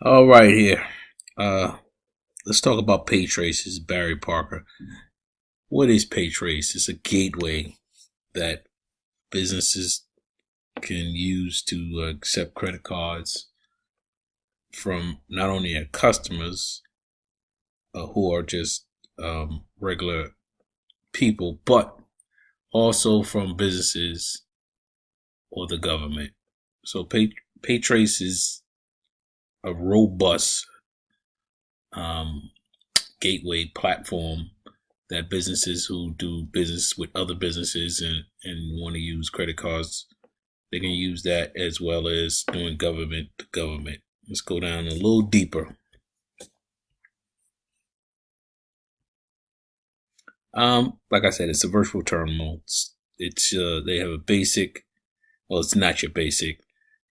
All right, here. Uh, let's talk about PayTrace. This is Barry Parker. What is PayTrace? It's a gateway that businesses can use to accept credit cards from not only their customers who are just regular people, but also from businesses or the government. So PayTrace is a robust um, gateway platform that businesses who do business with other businesses and want to use credit cards, they can use that as well as doing government to government. Let's go down a little deeper. Like I said, it's a virtual terminal. It's they have a basic. Well, it's not your basic.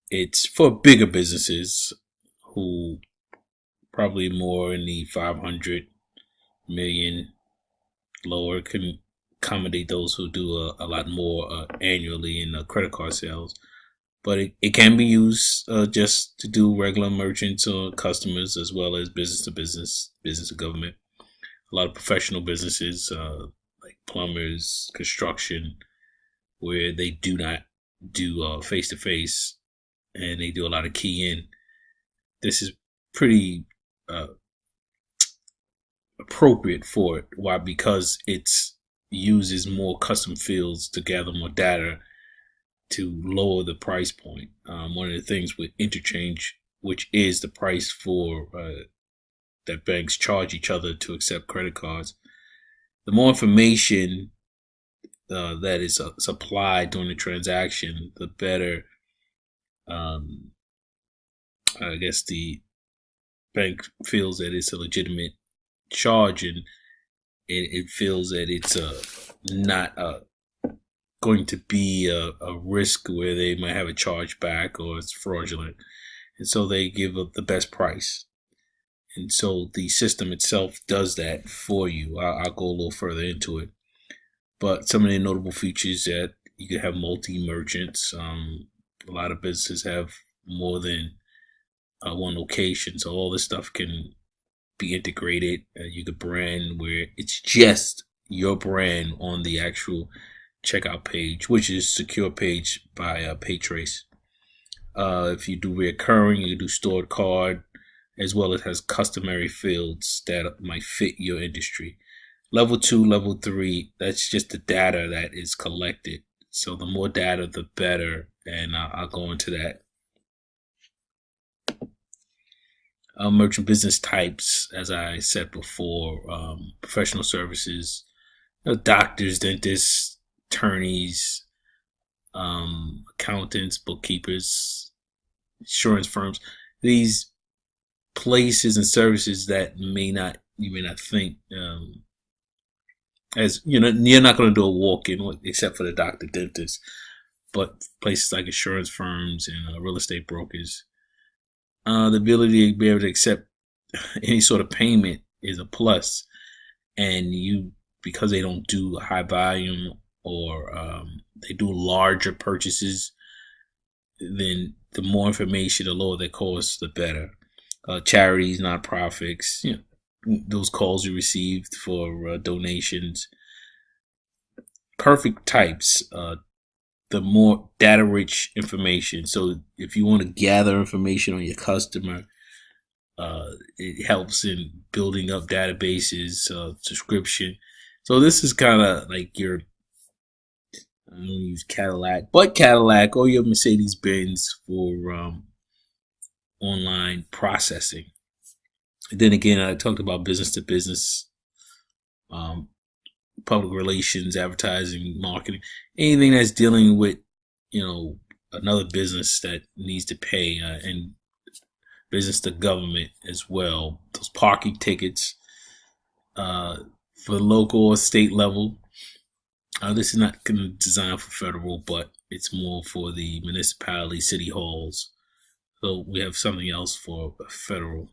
It's for bigger businesses who probably more in the 500 million lower can accommodate those who do a lot more annually in credit card sales. But it can be used just to do regular merchants or customers as well as business to business, business to government. A lot of professional businesses like plumbers, construction, where they do not do face to face and they do a lot of key in. This is pretty uh, appropriate for it. Why? Because it's uses more custom fields to gather more data to lower the price point. One of the things with interchange, which is the price for that banks charge each other to accept credit cards, the more information that is supplied during the transaction, the better. Um, I guess the bank feels that it's a legitimate charge, and it feels that it's not going to be a risk where they might have a charge back or it's fraudulent. And so they give up the best price. And so the system itself does that for you. I'll go a little further into it. But some of the notable features that you can have multi merchants. A lot of businesses have more than one location. So all this stuff can be integrated. You could brand where it's just your brand on the actual checkout page, which is secure page by PayTrace. If you do reoccurring, you do stored card, as well as has customary fields that might fit your industry. Level 2, level 3, that's just the data that is collected. So the more data, the better. And I'll go into that. Merchant business types, as I said before, professional services, doctors, dentists, attorneys, accountants, bookkeepers, insurance firms. These places and services that you may not think as you're not going to do a walk-in except for the doctor, dentist, but places like insurance firms and real estate brokers. The ability to be able to accept any sort of payment is a plus, and because they don't do high volume or they do larger purchases, then the more information, the lower their costs, the better. Charities, nonprofits, those calls you received for donations, perfect types. The more data rich information. So if you want to gather information on your customer, it helps in building up databases, subscription. So this is kind of like your, I don't use Cadillac, but Cadillac or your Mercedes Benz for online processing. And then again, I talked about business to business, public relations, advertising, marketing, anything that's dealing with, another business that needs to pay, and business to government as well. Those parking tickets, for local or state level. This is not designed for federal, but it's more for the municipality, city halls. So we have something else for federal.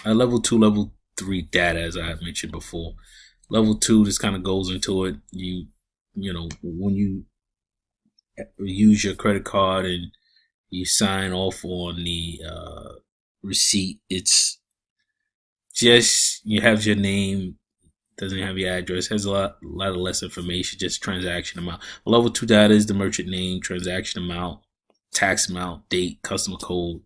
Level 2, level 3 data, as I mentioned before. Level 2, this kind of goes into it. When you use your credit card and you sign off on the receipt. It's just, you have your name, doesn't have your address, has a lot of less information, just transaction amount. Level 2 data is the merchant name, transaction amount, tax amount, date, customer code,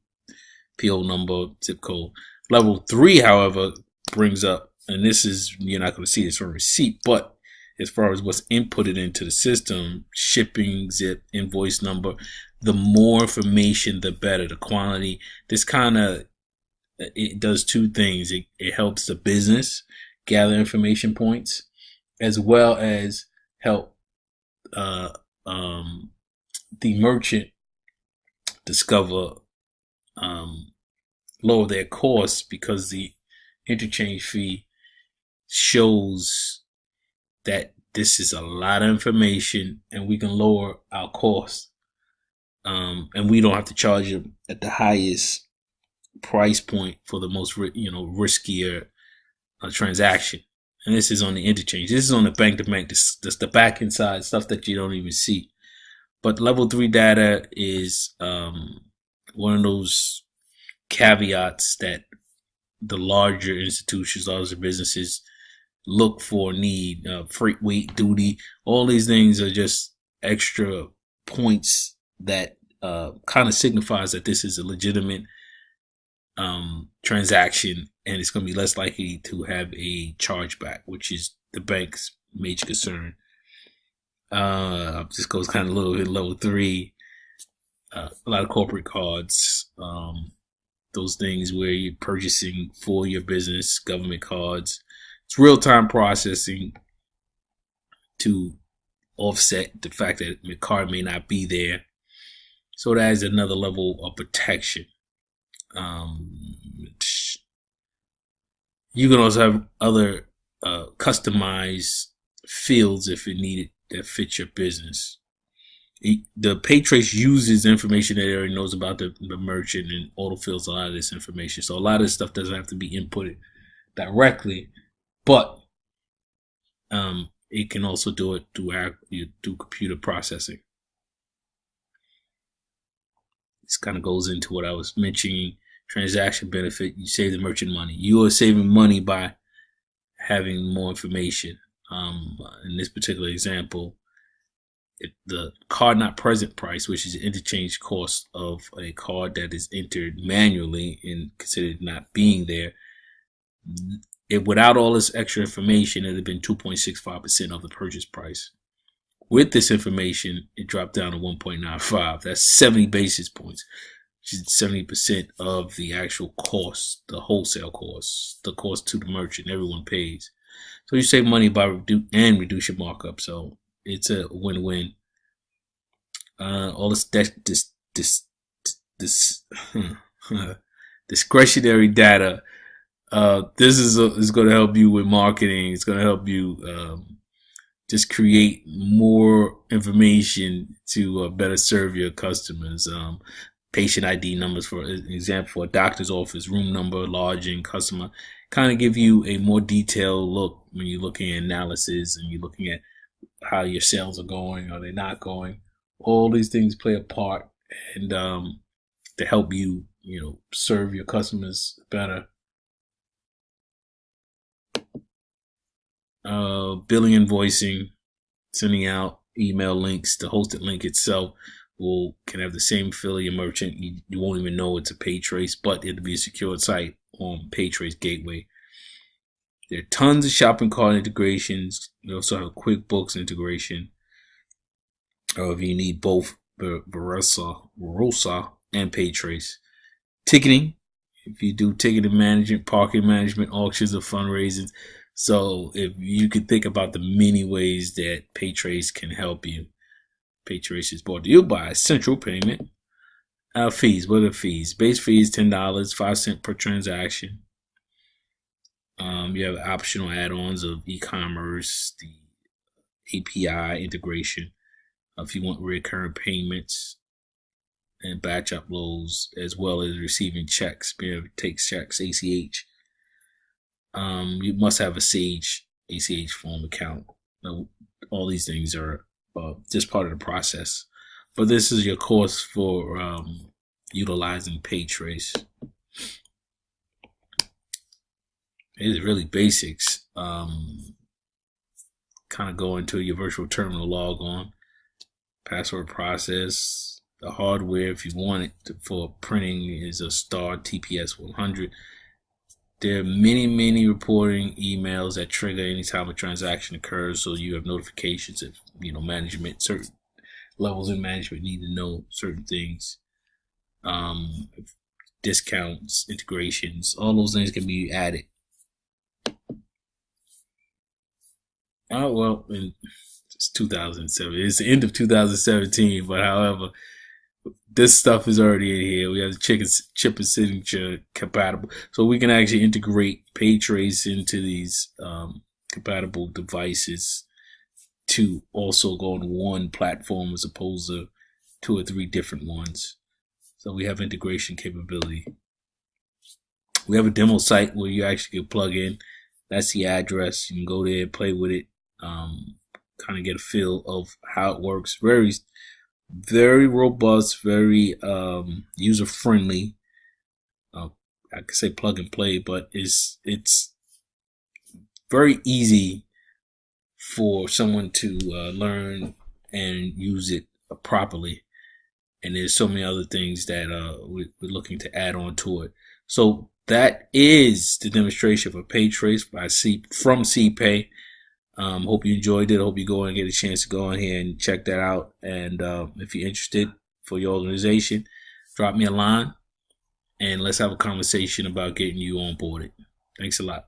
PO number, zip code. Level 3, however, brings up, and this is, you're not going to see this on receipt, but as far as what's inputted into the system, shipping, zip, invoice number, the more information, the better. The quantity, this kind of, it does two things. It helps the business gather information points, as well as help the merchant discover, lower their costs, because the interchange fee shows that this is a lot of information and we can lower our costs, and we don't have to charge them at the highest price point for the most riskier transaction. And this is on the interchange. This is on the bank to bank. This the back end side stuff that you don't even see. But level 3 data is one of those caveats that the larger institutions, larger businesses look for, need. Freight weight, duty, all these things are just extra points that kind of signifies that this is a legitimate transaction, and it's going to be less likely to have a chargeback, which is the bank's major concern. This goes kind of a little bit level 3. A lot of corporate cards, those things where you're purchasing for your business, government cards. It's real-time processing to offset the fact that the card may not be there. So that is another level of protection. You can also have other customized fields if it needed that fit your business. The PayTrace uses information that it already knows about the merchant and autofills a lot of this information. So a lot of this stuff doesn't have to be inputted directly, but it can also do it through computer processing. This kind of goes into what I was mentioning. Transaction benefit, you save the merchant money. You are saving money by having more information. In this particular example, the card not present price, which is the interchange cost of a card that is entered manually and considered not being there, without all this extra information, it would have been 2.65% of the purchase price. With this information, it dropped down to 1.95. That's 70 basis points. 70% of the actual cost, the wholesale cost, the cost to the merchant, everyone pays. So you save money by reduce your markup. So it's a win-win. All this discretionary data. This is going to help you with marketing. It's going to help you just create more information to better serve your customers. Patient ID numbers, for example, for a doctor's office, room number, lodging, customer, kind of give you a more detailed look when you're looking at analysis and you're looking at how your sales are going, are they not going. All these things play a part, and to help you, serve your customers better. Billing, invoicing, sending out email links. The hosted link itself can have the same feel of your merchant. You won't even know it's a PayTrace, but it'll be a secured site on PayTrace Gateway. There are tons of shopping cart integrations. You also have QuickBooks integration. If you need both Verosa and PayTrace. Ticketing, if you do ticketing management, parking management, auctions, or fundraising. So if you could think about the many ways that PayTrace can help you. PayTrace is brought to you by Central Payment. Fees. What are the fees? Base fee is $10, 5 cents per transaction. You have optional add-ons of e-commerce, the API integration. If you want recurring payments and batch uploads, as well as receiving checks, being able to take checks, ACH. You must have a Sage ACH form account. All these things are just part of the process. But this is your course for utilizing PayTrace. It is really basics. Kind of go into your virtual terminal, log on, password process, the hardware if you want it for printing is a star TPS 100. There are many reporting emails that trigger anytime a transaction occurs, so you have notifications if management, certain levels in management need to know certain things. Discounts, integrations, all those things can be added. Oh well, it's 2007. It's the end of 2017, but however, this stuff is already in here. We have the chip and signature compatible, so we can actually integrate PayTrace into these compatible devices to also go on one platform as opposed to 2 or 3 different ones. So we have integration capability. We have a demo site where you actually can plug in. That's the address. You can go there and play with it, kind of get a feel of how it works. Very robust, very user friendly. I could say plug and play, but it's very easy for someone to learn and use it properly. And there's so many other things that we're looking to add on to it. So that is the demonstration for PayTrace from Cpay. Hope you enjoyed it. I hope you go and get a chance to go in here and check that out. And if you're interested for your organization, drop me a line and let's have a conversation about getting you onboarded. Thanks a lot.